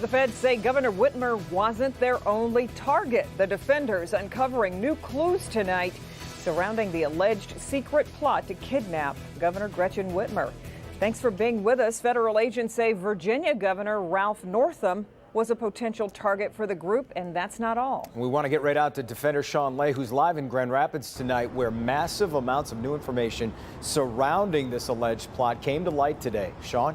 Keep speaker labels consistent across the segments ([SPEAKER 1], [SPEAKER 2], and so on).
[SPEAKER 1] The feds say Governor Whitmer wasn't their only target. The defenders uncovering new clues tonight surrounding the alleged secret plot to kidnap Governor Gretchen Whitmer. Thanks for being with us. Federal agents say Virginia Governor Ralph Northam was a potential target for the group, and that's not all.
[SPEAKER 2] We want to get right out to defender Sean Lay, who's live in Grand Rapids tonight, where massive amounts of new information surrounding this alleged plot came to light today. Sean?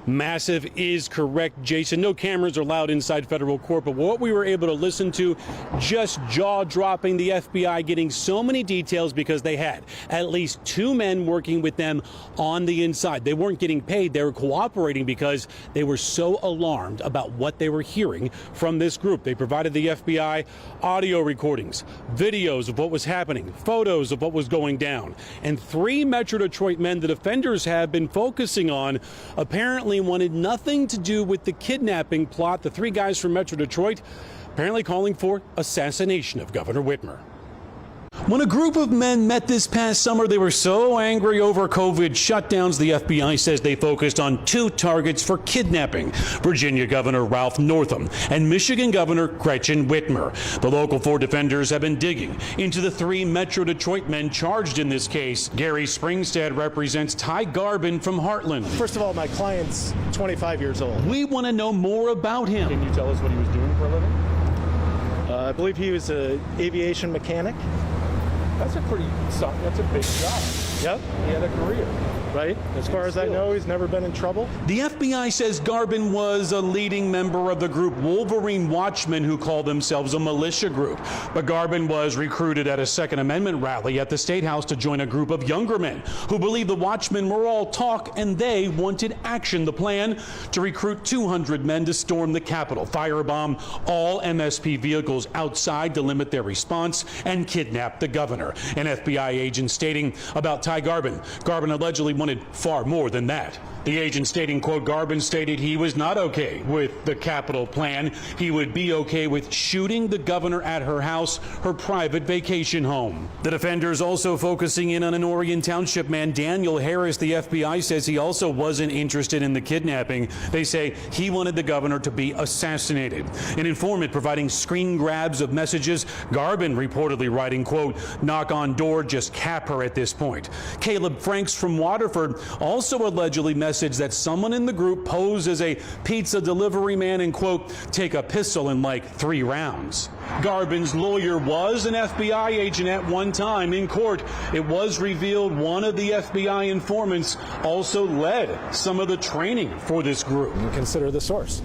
[SPEAKER 3] Massive is correct, Jason. No cameras are allowed inside federal court, but what we were able to listen to, just jaw-dropping, the FBI getting so many details because they had at least two men working with them on the inside. They weren't getting paid. They were cooperating because they were so alarmed about what they were hearing from this group. They provided the FBI audio recordings, videos of what was happening, photos of what was going down. And three Metro Detroit men the defenders have been focusing on apparently wanted nothing to do with the kidnapping plot. The three guys from Metro Detroit apparently calling for assassination of Governor Whitmer. When a group of men met this past summer, they were so angry over COVID shutdowns, the FBI says they focused on two targets for kidnapping: Virginia Governor Ralph Northam and Michigan Governor Gretchen Whitmer. The local four defenders have been digging into the three Metro Detroit men charged in this case. Gary Springstead represents Ty Garbin from Heartland.
[SPEAKER 4] First of all, my client's 25 years old.
[SPEAKER 3] We want to know more about him.
[SPEAKER 4] Can you tell us what he was doing for a living? I believe he was an aviation mechanic.
[SPEAKER 5] That's a big job.
[SPEAKER 4] Yep.
[SPEAKER 5] He had a career.
[SPEAKER 4] Right. As far as I know, he's never been in trouble.
[SPEAKER 3] The FBI says Garbin was a leading member of the group Wolverine Watchmen, who call themselves a militia group. But Garbin was recruited at a Second Amendment rally at the State House to join a group of younger men who believed the Watchmen were all talk and they wanted action. The plan to recruit 200 men to storm the Capitol, firebomb all MSP vehicles outside to limit their response, and kidnap the governor. An FBI agent stating about Ty Garbin, Garbin allegedly wanted far more than that. The agent stating, quote, Garbin stated he was not okay with the Capitol plan. He would be okay with shooting the governor at her house, her private vacation home. The defenders also focusing in on an Orion Township man, Daniel Harris. The FBI says he also wasn't interested in the kidnapping. They say he wanted the governor to be assassinated. An informant providing screen grabs of messages. Garbin reportedly writing, quote, knock on door, just cap her at this point. Caleb Franks from Waterford also allegedly messaged that someone in the group posed as a pizza delivery man and, quote, take a pistol in like 3 rounds. Garbin's lawyer was an FBI agent at one time. In court, it was revealed one of the FBI informants also led some of the training for this group.
[SPEAKER 4] Consider the source.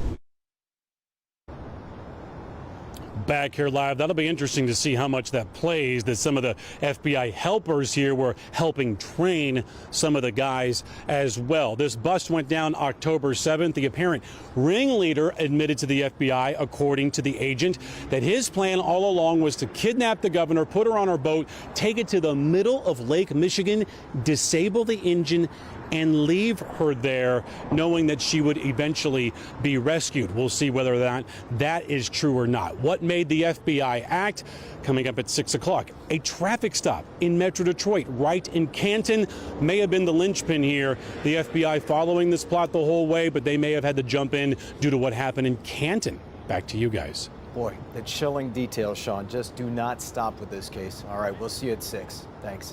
[SPEAKER 3] Back here live. That'll be interesting to see how much that plays, that some of the FBI helpers here were helping train some of the guys as well. This bust went down October 7th. The apparent ringleader admitted to the FBI, according to the agent, that his plan all along was to kidnap the governor, put her on her boat, take it to the middle of Lake Michigan, disable the engine, and leave her there, knowing that she would eventually be rescued. We'll see whether that is true or not. What made the FBI act? Coming up at 6 o'clock. A traffic stop in Metro Detroit, right in Canton, may have been the linchpin here. The FBI following this plot the whole way, but they may have had to jump in due to what happened in Canton. Back to you guys.
[SPEAKER 2] Boy, the chilling details, Sean. Just do not stop with this case. All right, we'll see you at 6. Thanks.